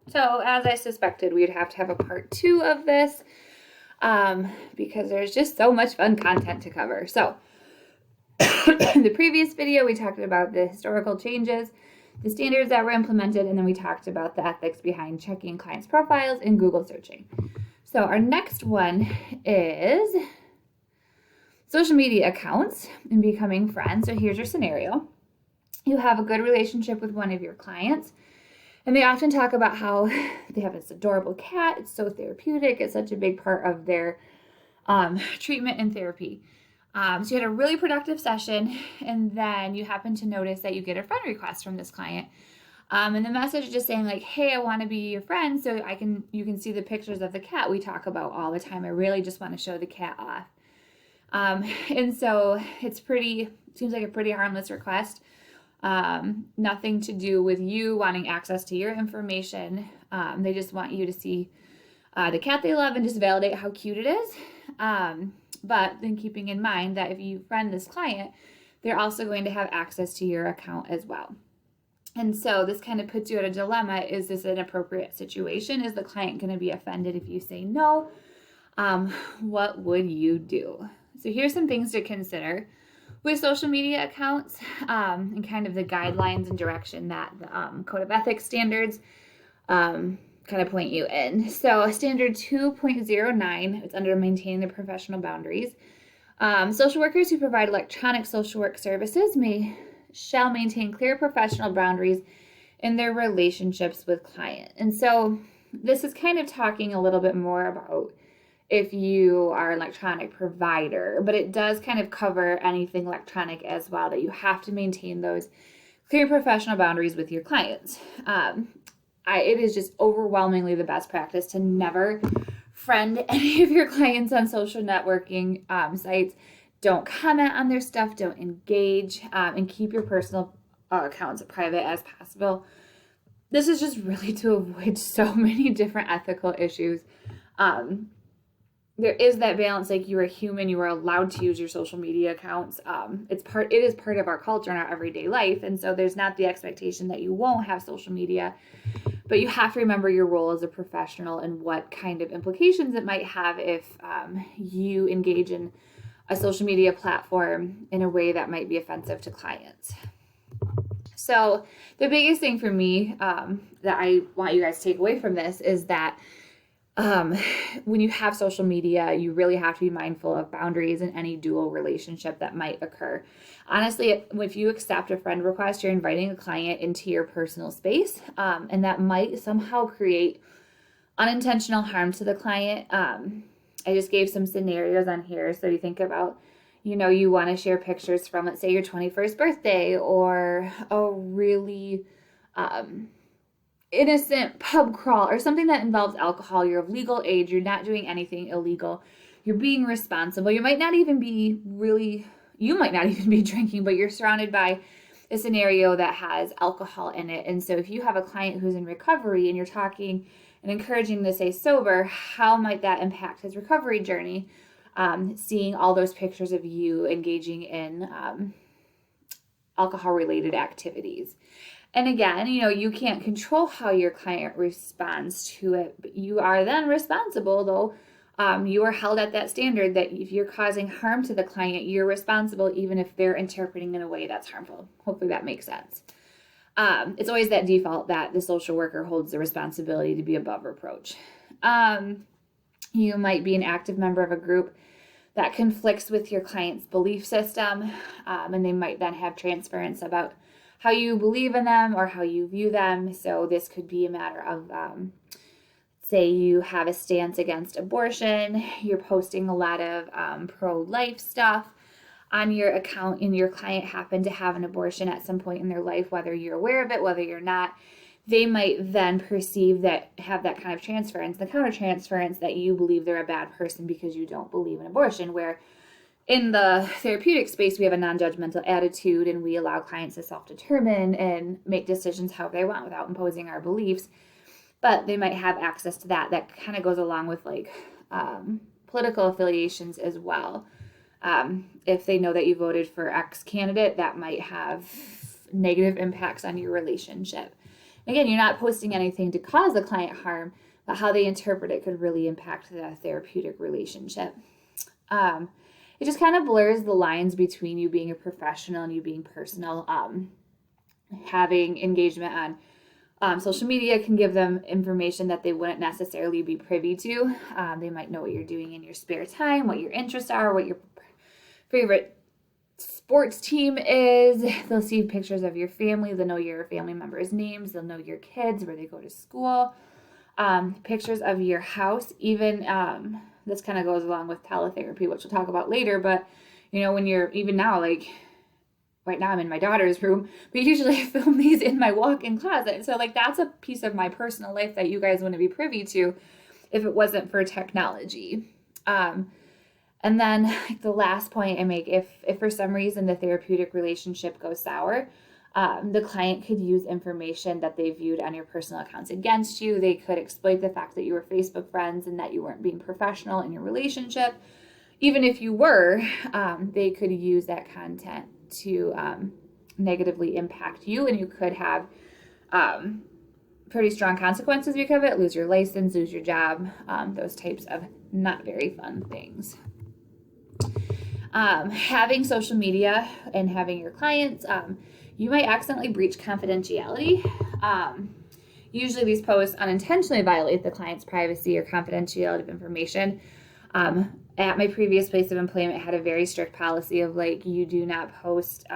So as I suspected, we'd have to have a part 2 of this because there's just so much fun content to cover. So in the previous video, we talked about the historical changes, the standards that were implemented, and then we talked about the ethics behind checking clients' profiles and Google searching. So our next one is social media accounts and becoming friends. So here's your scenario. You have a good relationship with one of your clients, and they often talk about how they have this adorable cat. It's so therapeutic. It's such a big part of their treatment and therapy. So you had a really productive session, and then you happen to notice that you get a friend request from this client. And the message is just saying like, hey, I want to be your friend so you can see the pictures of the cat we talk about all the time. I really just want to show the cat off. And so seems like a pretty harmless request. Nothing to do with you wanting access to your information. They just want you to see the cat they love and just validate how cute it is. But then keeping in mind that if you friend this client, they're also going to have access to your account as well. And so this kind of puts you at a dilemma. Is this an appropriate situation? Is the client going to be offended if you say no? What would you do? So here's some things to consider with social media accounts and kind of the guidelines and direction that the Code of Ethics standards kind of point you in. So standard 2.09, it's under maintaining the professional boundaries. Social workers who provide electronic social work services shall maintain clear professional boundaries in their relationships with client. And so this is kind of talking a little bit more about if you are an electronic provider, but it does kind of cover anything electronic as well, that you have to maintain those clear professional boundaries with your clients. It is just overwhelmingly the best practice to never friend any of your clients on social networking sites. Don't comment on their stuff, don't engage, and keep your personal accounts private as possible. This is just really to avoid so many different ethical issues. There is that balance, like you are human, you are allowed to use your social media accounts. It is part of our culture and our everyday life, and so there's not the expectation that you won't have social media, but you have to remember your role as a professional and what kind of implications it might have if you engage in a social media platform in a way that might be offensive to clients. So the biggest thing for me that I want you guys to take away from this is that when you have social media, you really have to be mindful of boundaries in any dual relationship that might occur. Honestly, if you accept a friend request, you're inviting a client into your personal space, and that might somehow create unintentional harm to the client. I just gave some scenarios on here. So you think about, you want to share pictures from, let's say, your 21st birthday or a really innocent pub crawl or something that involves alcohol. You're of legal age. You're not doing anything illegal. You're being responsible. You might not even be drinking, but you're surrounded by a scenario that has alcohol in it. And so if you have a client who's in recovery and you're talking and encouraging them to stay sober, how might that impact his recovery journey? Seeing all those pictures of you engaging in alcohol-related activities. And again, you can't control how your client responds to it, but you are then responsible, though. You are held at that standard that if you're causing harm to the client, you're responsible even if they're interpreting in a way that's harmful. Hopefully that makes sense. It's always that default that the social worker holds the responsibility to be above reproach. You might be an active member of a group that conflicts with your client's belief system, and they might then have transference about how you believe in them or how you view them. So this could be a matter of, say you have a stance against abortion, you're posting a lot of pro-life stuff on your account, and your client happened to have an abortion at some point in their life, whether you're aware of it, whether you're not. They might then have that kind of transference, the countertransference that you believe they're a bad person because you don't believe in abortion, where in the therapeutic space, we have a non-judgmental attitude and we allow clients to self-determine and make decisions however they want without imposing our beliefs. But they might have access to that. That kind of goes along with political affiliations as well. If they know that you voted for X candidate, that might have negative impacts on your relationship. Again, you're not posting anything to cause the client harm, but how they interpret it could really impact the therapeutic relationship. It just kind of blurs the lines between you being a professional and you being personal. Having engagement on social media can give them information that they wouldn't necessarily be privy to. They might know what you're doing in your spare time, what your interests are, what your favorite sports team is. They'll see pictures of your family. They'll know your family members' names. They'll know your kids, where they go to school. Pictures of your house. Even this kind of goes along with teletherapy, which we'll talk about later. But, when you're, even now, like right now I'm in my daughter's room, but usually I film these in my walk-in closet. So that's a piece of my personal life that you guys wouldn't be privy to if it wasn't for technology. And then the last point I make, if for some reason the therapeutic relationship goes sour, the client could use information that they viewed on your personal accounts against you. They could exploit the fact that you were Facebook friends and that you weren't being professional in your relationship. Even if you were, they could use that content to negatively impact you, and you could have pretty strong consequences because of it. Lose your license, lose your job, those types of not very fun things. Having social media and having your clients, you might accidentally breach confidentiality. Usually these posts unintentionally violate the client's privacy or confidentiality of information. At my previous place of employment, I had a very strict policy of you do not post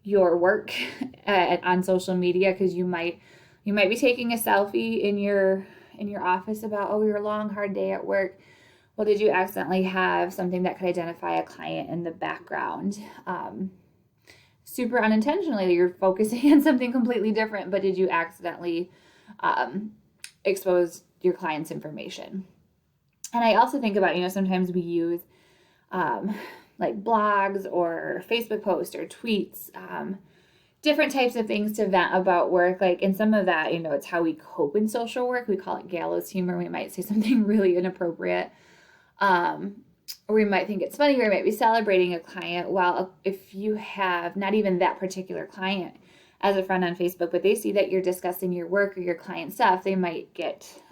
your work on social media, because you might be taking a selfie in your office about, your long hard day at work. Well, did you accidentally have something that could identify a client in the background? Super unintentionally, you're focusing on something completely different, but did you accidentally expose your client's information? And I also think about, sometimes we use blogs or Facebook posts or tweets, different types of things to vent about work. And some of that, it's how we cope in social work. We call it gallows humor. We might say something really inappropriate. Or we might think it's funny, or we might be celebrating a client. Well, if you have not even that particular client as a friend on Facebook, but they see that you're discussing your work or your client stuff, they might get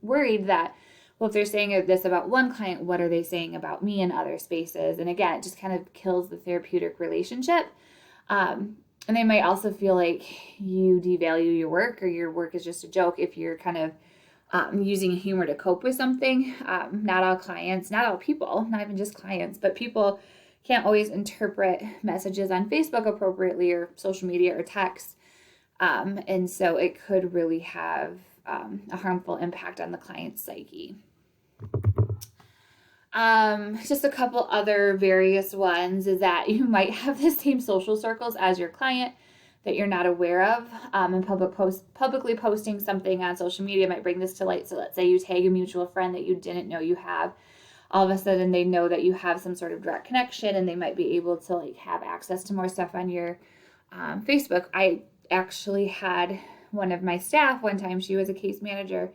worried that, well, if they're saying this about one client, what are they saying about me in other spaces? And again, it just kind of kills the therapeutic relationship. And they might also feel like you devalue your work, or your work is just a joke if you're kind of using humor to cope with something. Not all clients, not all people, not even just clients, but people can't always interpret messages on Facebook appropriately, or social media or text. And so it could really have a harmful impact on the client's psyche. Just a couple other various ones is that you might have the same social circles as your client that you're not aware of, and publicly posting something on social media might bring this to light. So let's say you tag a mutual friend that you didn't know you have. All of a sudden they know that you have some sort of direct connection, and they might be able to have access to more stuff on your Facebook. I actually had one of my staff one time, she was a case manager,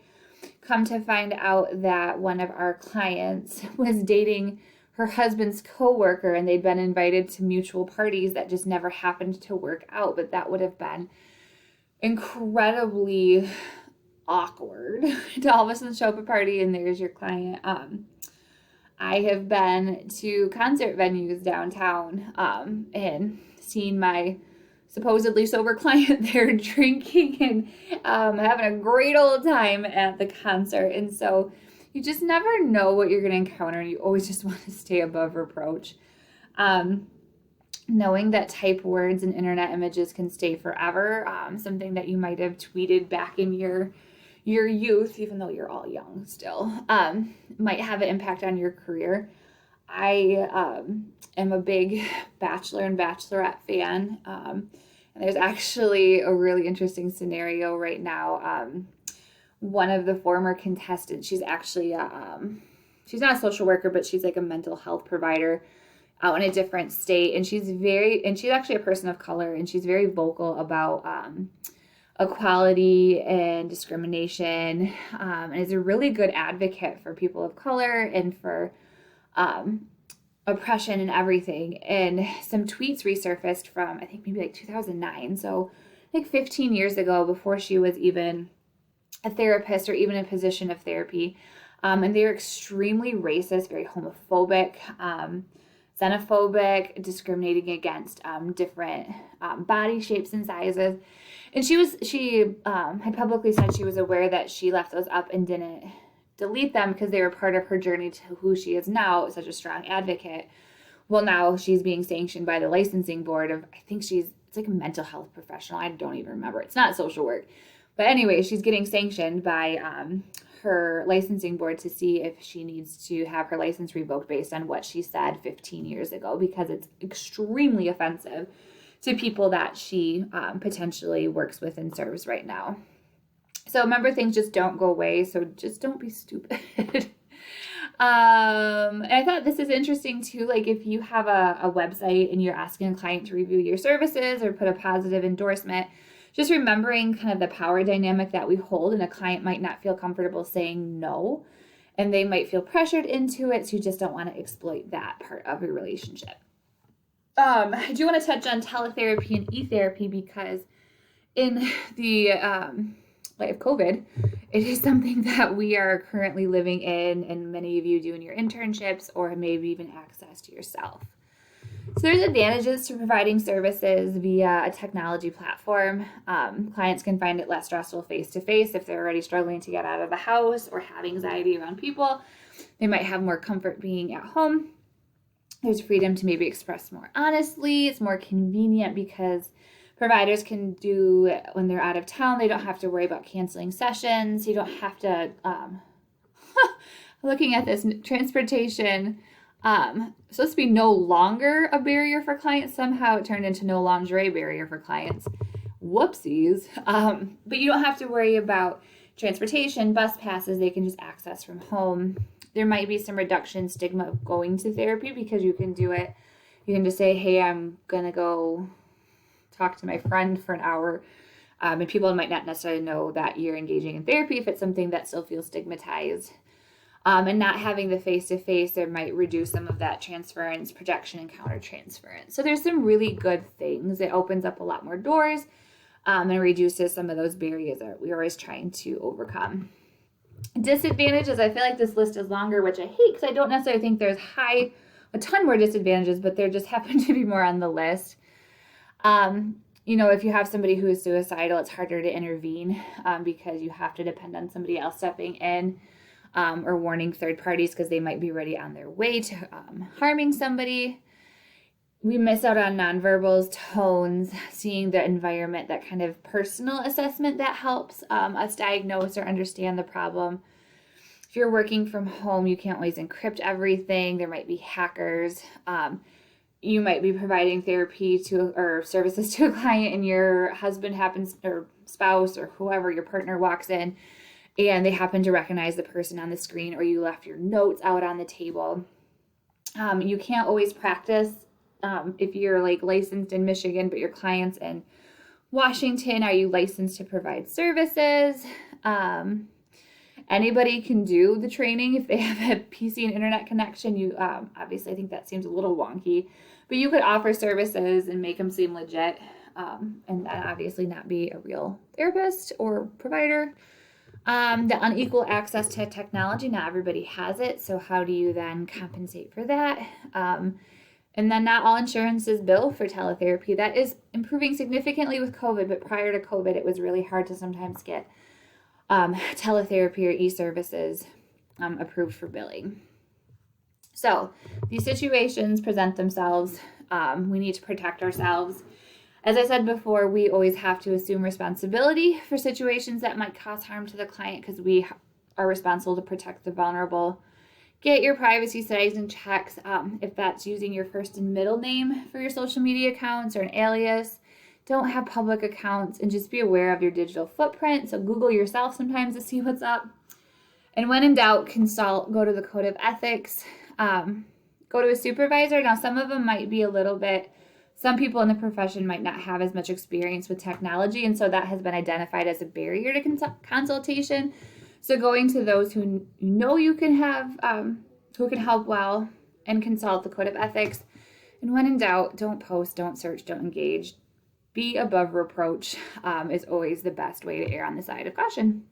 come to find out that one of our clients was dating her husband's coworker, and they'd been invited to mutual parties that just never happened to work out. But that would have been incredibly awkward to all of a sudden show up at a party and there's your client. I have been to concert venues downtown and seen my supposedly sober client there drinking and having a great old time at the concert. And so you just never know what you're going to encounter, and you always just want to stay above reproach. Knowing that typed words and internet images can stay forever, something that you might have tweeted back in your youth, even though you're all young still, might have an impact on your career. I am a big Bachelor and Bachelorette fan, and there's actually a really interesting scenario right now. One of the former contestants, she's actually she's not a social worker, but she's a mental health provider out in a different state, and she's actually a person of color, and she's very vocal about equality and discrimination, and is a really good advocate for people of color and for oppression and everything. And some tweets resurfaced from, I think, maybe 2009, so like 15 years ago, before she was even a therapist or even a position of therapy. And they were extremely racist, very homophobic, xenophobic, discriminating against different body shapes and sizes. And she had publicly said she was aware that she left those up and didn't delete them because they were part of her journey to who she is now, such a strong advocate. Well, now she's being sanctioned by the licensing board of, I think it's like a mental health professional. I don't even remember. It's not social work. But anyway, she's getting sanctioned by her licensing board to see if she needs to have her license revoked based on what she said 15 years ago, because it's extremely offensive to people that she potentially works with and serves right now. So remember, things just don't go away, so just don't be stupid. And I thought this is interesting too, like if you have a website and you're asking a client to review your services or put a positive endorsement, just remembering kind of the power dynamic that we hold, and a client might not feel comfortable saying no, and they might feel pressured into it, so you just don't want to exploit that part of your relationship. I do want to touch on teletherapy and e-therapy, because in the light of COVID, it is something that we are currently living in, and many of you do in your internships or maybe even access to yourself. So there's advantages to providing services via a technology platform. Clients can find it less stressful face-to-face if they're already struggling to get out of the house or have anxiety around people. They might have more comfort being at home. There's freedom to maybe express more honestly. It's more convenient because providers can do, when they're out of town, they don't have to worry about canceling sessions. You don't have to, looking at this, transportation, supposed to be no longer a barrier for clients. Somehow it turned into no lingerie barrier for clients. Whoopsies. But you don't have to worry about transportation, bus passes. They can just access from home. There might be some reduction stigma of going to therapy because you can do it. You can just say, hey, I'm going to go talk to my friend for an hour. And people might not necessarily know that you're engaging in therapy if it's something that still feels stigmatized. And not having the face-to-face, there might reduce some of that transference, projection, and counter-transference. So there's some really good things. It opens up a lot more doors and reduces some of those barriers that we're always trying to overcome. Disadvantages, I feel like this list is longer, which I hate because I don't necessarily think there's a ton more disadvantages, but there just happen to be more on the list. If you have somebody who is suicidal, it's harder to intervene because you have to depend on somebody else stepping in or warning third parties because they might be already on their way to harming somebody. We miss out on nonverbals, tones, seeing the environment, that kind of personal assessment that helps us diagnose or understand the problem. If you're working from home, you can't always encrypt everything. There might be hackers. You might be providing therapy or services to a client, and your husband or spouse or whoever, your partner, walks in and they happen to recognize the person on the screen, or you left your notes out on the table. You can't always practice if you're licensed in Michigan, but your client's in Washington. Are you licensed to provide services? Anybody can do the training if they have a PC and internet connection. You obviously, I think that seems a little wonky, but you could offer services and make them seem legit, and then obviously not be a real therapist or provider. The unequal access to technology, not everybody has it, so how do you then compensate for that? And then not all insurances bill for teletherapy. That is improving significantly with COVID, but prior to COVID, it was really hard to sometimes get teletherapy or e-services approved for billing. So these situations present themselves. We need to protect ourselves. As I said before, we always have to assume responsibility for situations that might cause harm to the client because we are responsible to protect the vulnerable. Get your privacy settings and checks if that's using your first and middle name for your social media accounts or an alias. Don't have public accounts, and just be aware of your digital footprint. So Google yourself sometimes to see what's up. And when in doubt, go to the Code of Ethics, go to a supervisor. Now, some of them might be some people in the profession might not have as much experience with technology, and so that has been identified as a barrier to consultation. So going to those who you can have, who can help well, and consult the Code of Ethics. And when in doubt, don't post, don't search, don't engage. be above reproach is always the best way to err on the side of caution.